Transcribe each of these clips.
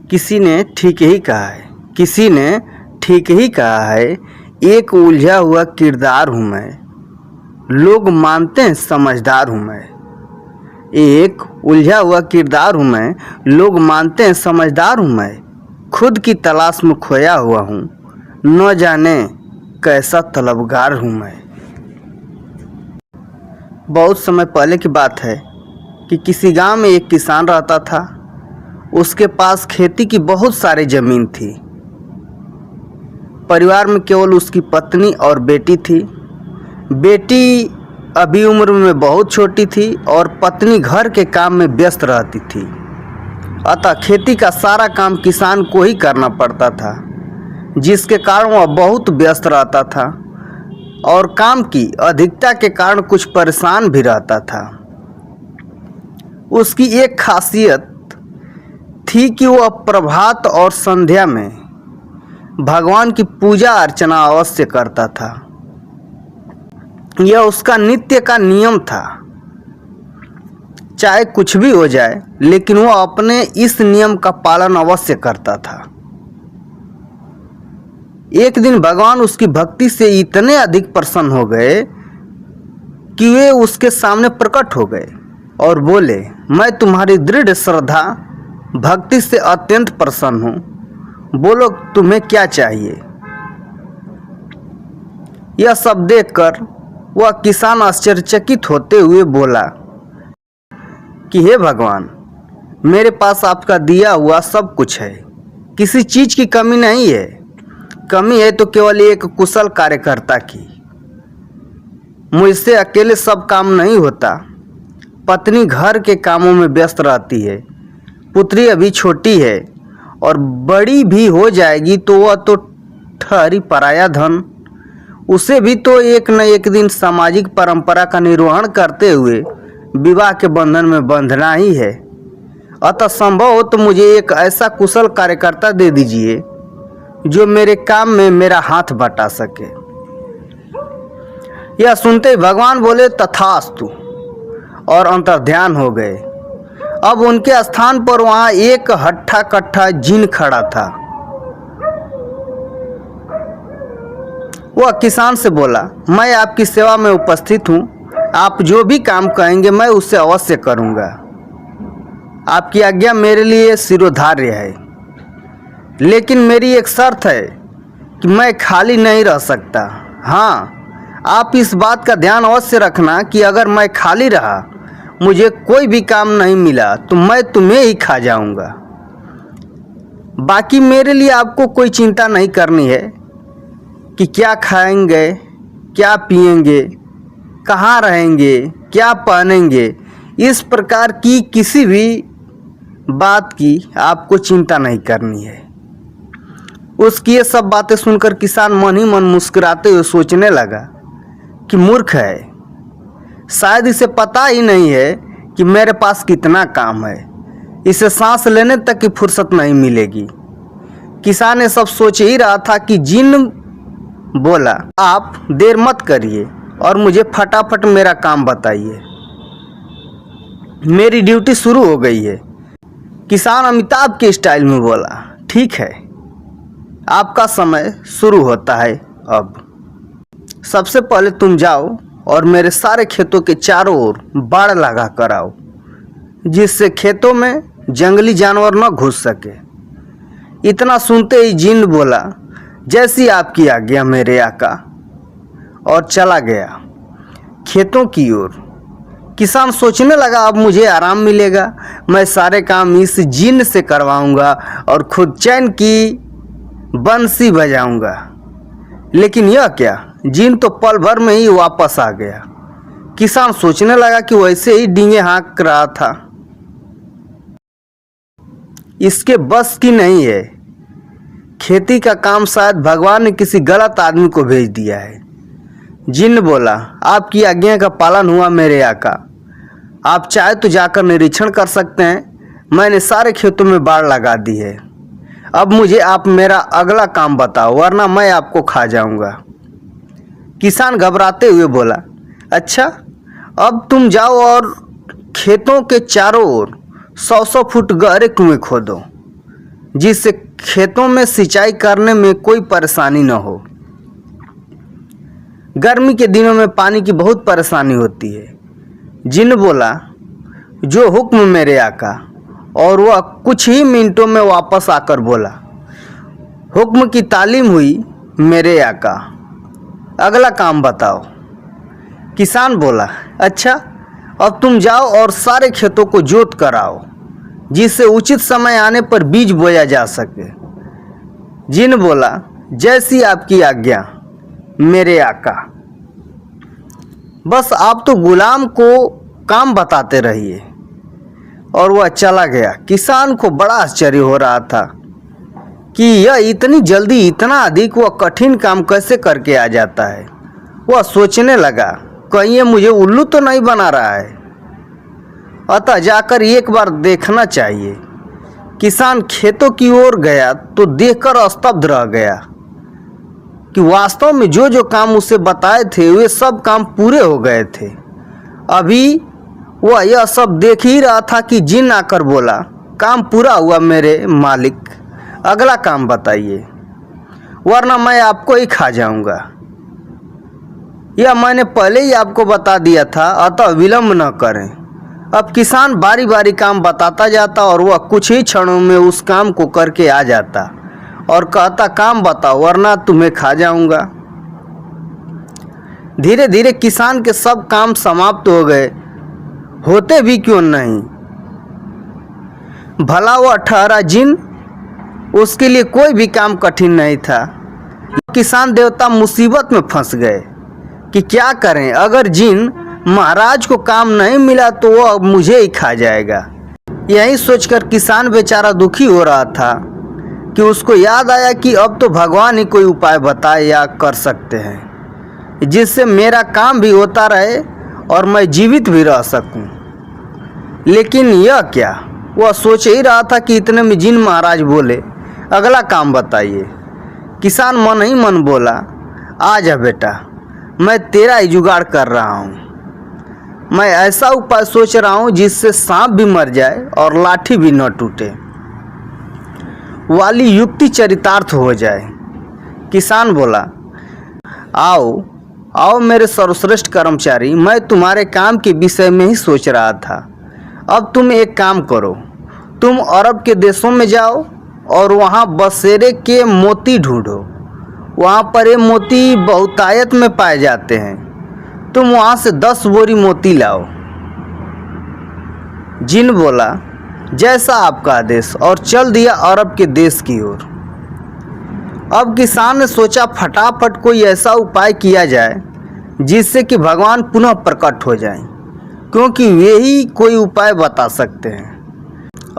किसी ने ठीक ही कहा है, किसी ने ठीक ही कहा है, एक उलझा हुआ किरदार हूँ मैं, लोग मानते हैं समझदार हूँ मैं। एक उलझा हुआ किरदार हूँ मैं, लोग मानते हैं समझदार हूँ मैं। खुद की तलाश में खोया हुआ हूँ, न जाने कैसा तलबगार हूँ मैं। बहुत समय पहले की बात है कि किसी गांव में एक किसान रहता था। उसके पास खेती की बहुत सारी ज़मीन थी। परिवार में केवल उसकी पत्नी और बेटी थी। बेटी अभी उम्र में बहुत छोटी थी और पत्नी घर के काम में व्यस्त रहती थी। अतः खेती का सारा काम किसान को ही करना पड़ता था, जिसके कारण वह बहुत व्यस्त रहता था और काम की अधिकता के कारण कुछ परेशान भी रहता था। उसकी एक खासियत थी कि वह प्रभात और संध्या में भगवान की पूजा अर्चना अवश्य करता था। यह उसका नित्य का नियम था। चाहे कुछ भी हो जाए, लेकिन वह अपने इस नियम का पालन अवश्य करता था। एक दिन भगवान उसकी भक्ति से इतने अधिक प्रसन्न हो गए कि वे उसके सामने प्रकट हो गए और बोले, मैं तुम्हारी दृढ़ श्रद्धा भक्ति से अत्यंत प्रसन्न हूँ। बोलो तुम्हें क्या चाहिए। यह सब देखकर वह किसान आश्चर्यचकित होते हुए बोला कि हे भगवान, मेरे पास आपका दिया हुआ सब कुछ है, किसी चीज़ की कमी नहीं है। कमी है तो केवल एक कुशल कार्यकर्ता की। मुझसे अकेले सब काम नहीं होता। पत्नी घर के कामों में व्यस्त रहती है। पुत्री अभी छोटी है और बड़ी भी हो जाएगी तो वह तो ठहरी पराया धन। उसे भी तो एक न एक दिन सामाजिक परंपरा का निर्वहन करते हुए विवाह के बंधन में बंधना ही है। अतः संभव हो तो मुझे एक ऐसा कुशल कार्यकर्ता दे दीजिए जो मेरे काम में मेरा हाथ बटा सके। यह सुनते ही भगवान बोले तथास्तु और अंतर्ध्यान हो गए। अब उनके स्थान पर वहां एक हट्ठा कट्ठा जिन खड़ा था। वह किसान से बोला, मैं आपकी सेवा में उपस्थित हूँ। आप जो भी काम कहेंगे मैं उसे अवश्य करूँगा। आपकी आज्ञा मेरे लिए शिरोधार्य है, लेकिन मेरी एक शर्त है कि मैं खाली नहीं रह सकता। हाँ, आप इस बात का ध्यान अवश्य रखना कि अगर मैं खाली रहा, मुझे कोई भी काम नहीं मिला तो मैं तुम्हें ही खा जाऊंगा। बाकी मेरे लिए आपको कोई चिंता नहीं करनी है कि क्या खाएंगे, क्या पिएंगे, कहाँ रहेंगे, क्या पहनेंगे। इस प्रकार की किसी भी बात की आपको चिंता नहीं करनी है। उसकी ये सब बातें सुनकर किसान मन ही मन मुस्कुराते हुए सोचने लगा कि मूर्ख है, शायद इसे पता ही नहीं है कि मेरे पास कितना काम है। इसे सांस लेने तक की फुर्सत नहीं मिलेगी। किसान ये सब सोच ही रहा था कि जिन बोला, आप देर मत करिए और मुझे फटाफट मेरा काम बताइए, मेरी ड्यूटी शुरू हो गई है। किसान अमिताभ के स्टाइल में बोला, ठीक है, आपका समय शुरू होता है। अब सबसे पहले तुम जाओ और मेरे सारे खेतों के चारों ओर बाड़ लगा कर आओ, जिससे खेतों में जंगली जानवर न घुस सके। इतना सुनते ही जिन बोला, जैसी आपकी आज्ञा मेरे आका, और चला गया खेतों की ओर। किसान सोचने लगा, अब मुझे आराम मिलेगा, मैं सारे काम इस जिन से करवाऊंगा और खुद चैन की बंसी बजाऊंगा। लेकिन यह क्या, जिन तो पल भर में ही वापस आ गया। किसान सोचने लगा कि वैसे ही डींगे हाँक रहा था, इसके बस की नहीं है। खेती का काम शायद भगवान ने किसी गलत आदमी को भेज दिया है। जिन बोला, आपकी आज्ञा का पालन हुआ मेरे आका। आप चाहे तो जाकर निरीक्षण कर सकते हैं। मैंने सारे खेतों में बाड़ लगा दी है। अब मुझे आप मेरा अगला काम बताओ, वरना मैं आपको खा जाऊंगा। किसान घबराते हुए बोला, अच्छा, अब तुम जाओ और खेतों के चारों ओर 100-100 फुट गहरे कुएं खोदो। जिससे खेतों में सिंचाई करने में कोई परेशानी न हो। गर्मी के दिनों में पानी की बहुत परेशानी होती है। जिन्न बोला, जो हुक्म मेरे आका। और वह कुछ ही मिनटों में वापस आकर बोला, हुक्म की तालीम हुई मेरे आका, अगला काम बताओ। किसान बोला, अच्छा, अब तुम जाओ और सारे खेतों को जोत कर आओ, जिससे उचित समय आने पर बीज बोया जा सके। जिन्न बोला, जैसी आपकी आज्ञा मेरे आका। बस आप तो गुलाम को काम बताते रहिए। और वह चला गया। किसान को बड़ा आश्चर्य हो रहा था कि यह इतनी जल्दी इतना अधिक वह कठिन काम कैसे करके आ जाता है। वह सोचने लगा, कहीं ये मुझे उल्लू तो नहीं बना रहा है, अतः जाकर एक बार देखना चाहिए। किसान खेतों की ओर गया तो देखकर स्तब्ध रह गया कि वास्तव में जो जो काम उसे बताए थे वे सब काम पूरे हो गए थे। अभी वह यह सब देख ही रहा था कि जिन्न आकर बोला, काम पूरा हुआ मेरे मालिक, अगला काम बताइए, वरना मैं आपको ही खा जाऊंगा। यह मैंने पहले ही आपको बता दिया था, अतः विलंब न करें। अब किसान बारी बारी काम बताता जाता और वह कुछ ही क्षणों में उस काम को करके आ जाता और कहता, काम बताओ वरना तुम्हें खा जाऊंगा। धीरे धीरे किसान के सब काम समाप्त हो गए, होते भी क्यों नहीं। भला वह ठहरा जिन्न, उसके लिए कोई भी काम कठिन नहीं था। किसान देवता मुसीबत में फंस गए कि क्या करें, अगर जिन्न महाराज को काम नहीं मिला तो वह मुझे ही खा जाएगा। यही सोचकर किसान बेचारा दुखी हो रहा था कि उसको याद आया कि अब तो भगवान ही कोई उपाय बताए या कर सकते हैं, जिससे मेरा काम भी होता रहे और मैं जीवित भी रह सकूं। लेकिन यह क्या, वह सोच ही रहा था कि इतने में जिन्न महाराज बोले, अगला काम बताइए। किसान मन ही मन बोला, आ जा बेटा, मैं तेरा ही जुगाड़ कर रहा हूँ। मैं ऐसा उपाय सोच रहा हूँ जिससे सांप भी मर जाए और लाठी भी न टूटे, वाली युक्ति चरितार्थ हो जाए। किसान बोला, आओ आओ मेरे सर्वश्रेष्ठ कर्मचारी, मैं तुम्हारे काम के विषय में ही सोच रहा था। अब तुम एक काम करो, तुम अरब के देशों में जाओ और वहाँ बसेरे के मोती ढूंढो। वहाँ पर ये मोती बहुतायत में पाए जाते हैं। तुम वहाँ से 10 बोरी मोती लाओ। जिन्न बोला, जैसा आपका आदेश, और चल दिया अरब के देश की ओर। अब किसान ने सोचा फटाफट कोई ऐसा उपाय किया जाए जिससे कि भगवान पुनः प्रकट हो जाएं, क्योंकि वे ही कोई उपाय बता सकते हैं।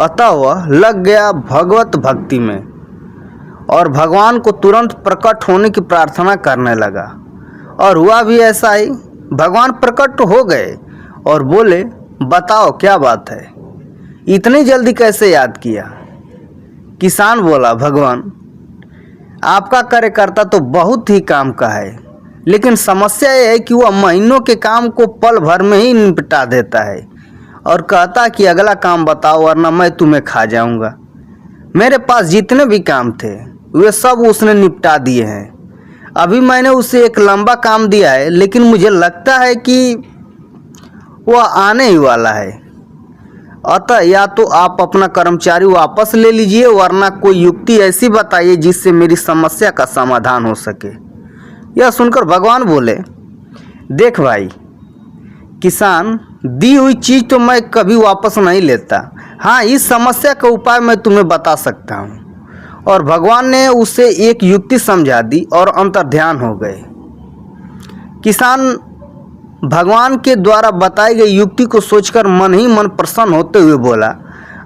अतः वह लग गया भगवत भक्ति में और भगवान को तुरंत प्रकट होने की प्रार्थना करने लगा। और हुआ भी ऐसा ही। भगवान प्रकट हो गए और बोले, बताओ क्या बात है, इतनी जल्दी कैसे याद किया। किसान बोला, भगवान आपका कार्यकर्ता तो बहुत ही काम का है, लेकिन समस्या यह है कि वह महीनों के काम को पल भर में ही निपटा देता है और कहता कि अगला काम बताओ वरना मैं तुम्हें खा जाऊंगा। मेरे पास जितने भी काम थे वे सब उसने निपटा दिए हैं। अभी मैंने उसे एक लंबा काम दिया है, लेकिन मुझे लगता है कि वह आने ही वाला है। अतः या तो आप अपना कर्मचारी वापस ले लीजिए, वरना कोई युक्ति ऐसी बताइए जिससे मेरी समस्या का समाधान हो सके। यह सुनकर भगवान बोले, देख भाई किसान, दी हुई चीज़ तो मैं कभी वापस नहीं लेता। हाँ, इस समस्या का उपाय मैं तुम्हें बता सकता हूँ। और भगवान ने उसे एक युक्ति समझा दी और अंतर्ध्यान हो गए। किसान भगवान के द्वारा बताई गई युक्ति को सोचकर मन ही मन प्रसन्न होते हुए बोला,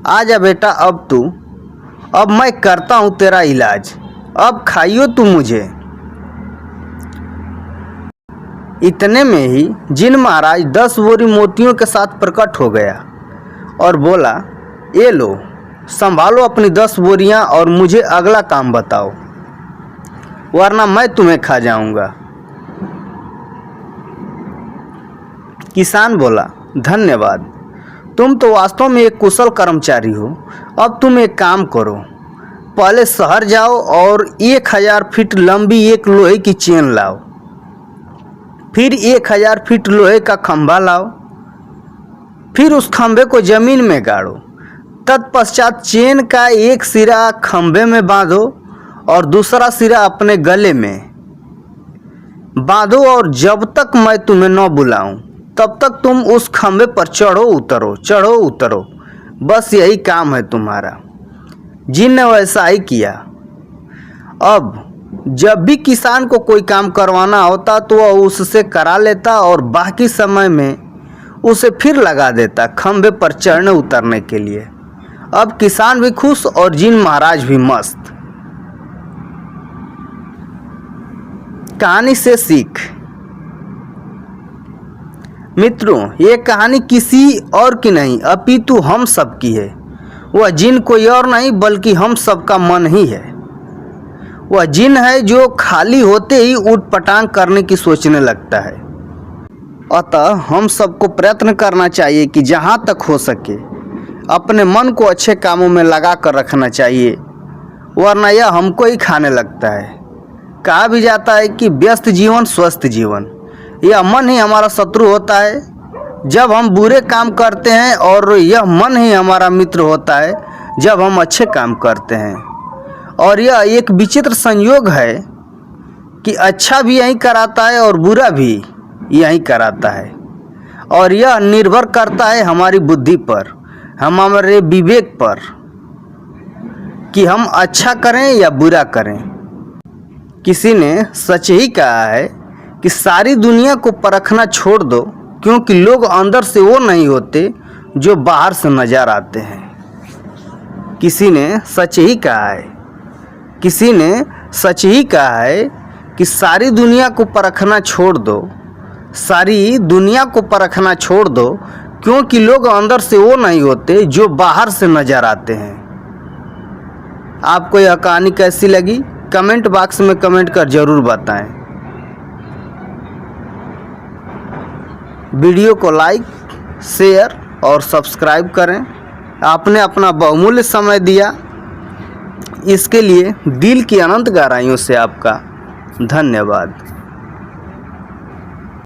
आजा बेटा, अब मैं करता हूँ तेरा इलाज, अब खाइयो तू मुझे। इतने में ही जिन्न महाराज 10 बोरी मोतियों के साथ प्रकट हो गया और बोला, ये लो, संभालो अपनी 10 बोरियां और मुझे अगला काम बताओ, वरना मैं तुम्हें खा जाऊंगा। किसान बोला, धन्यवाद, तुम तो वास्तव में एक कुशल कर्मचारी हो। अब तुम एक काम करो, पहले शहर जाओ और 1000 फीट लंबी एक लोहे की चेन लाओ, फिर 1000 फीट लोहे का खंभा लाओ, फिर उस खंभे को ज़मीन में गाड़ो। तत्पश्चात चेन का एक सिरा खंभे में बांधो और दूसरा सिरा अपने गले में बांधो, और जब तक मैं तुम्हें न बुलाऊं तब तक तुम उस खंभे पर चढ़ो उतरो। बस यही काम है तुम्हारा। जिन ने वैसा ही किया। अब जब भी किसान को कोई काम करवाना होता तो वह उससे करा लेता और बाकी समय में उसे फिर लगा देता खंभे पर चढ़ने उतरने के लिए। अब किसान भी खुश और जिन महाराज भी मस्त। कहानी से सीख। मित्रों, ये कहानी किसी और की नहीं अपितु हम सब की है। वह जिन कोई और नहीं बल्कि हम सब का मन ही है। वह जिन है जो खाली होते ही उठपटांग करने की सोचने लगता है। अतः हम सबको प्रयत्न करना चाहिए कि जहाँ तक हो सके अपने मन को अच्छे कामों में लगा कर रखना चाहिए, वरना यह हमको ही खाने लगता है। कहा भी जाता है कि व्यस्त जीवन स्वस्थ जीवन। यह मन ही हमारा शत्रु होता है जब हम बुरे काम करते हैं, और यह मन ही हमारा मित्र होता है जब हम अच्छे काम करते हैं। और यह एक विचित्र संयोग है कि अच्छा भी यही कराता है और बुरा भी यही कराता है। और यह निर्भर करता है हमारी बुद्धि पर, हमारे विवेक पर, कि हम अच्छा करें या बुरा करें। किसी ने सच ही कहा है कि सारी दुनिया को परखना छोड़ दो, क्योंकि लोग अंदर से वो नहीं होते जो बाहर से नजर आते हैं। किसी ने सच ही कहा है कि सारी दुनिया को परखना छोड़ दो, क्योंकि लोग अंदर से वो नहीं होते जो बाहर से नजर आते हैं। आपको यह कहानी कैसी लगी कमेंट बॉक्स में कमेंट कर जरूर बताएं। वीडियो को लाइक, शेयर और सब्सक्राइब करें। आपने अपना बहुमूल्य समय दिया, इसके लिए दिल की अनंत गहराइयों से आपका धन्यवाद।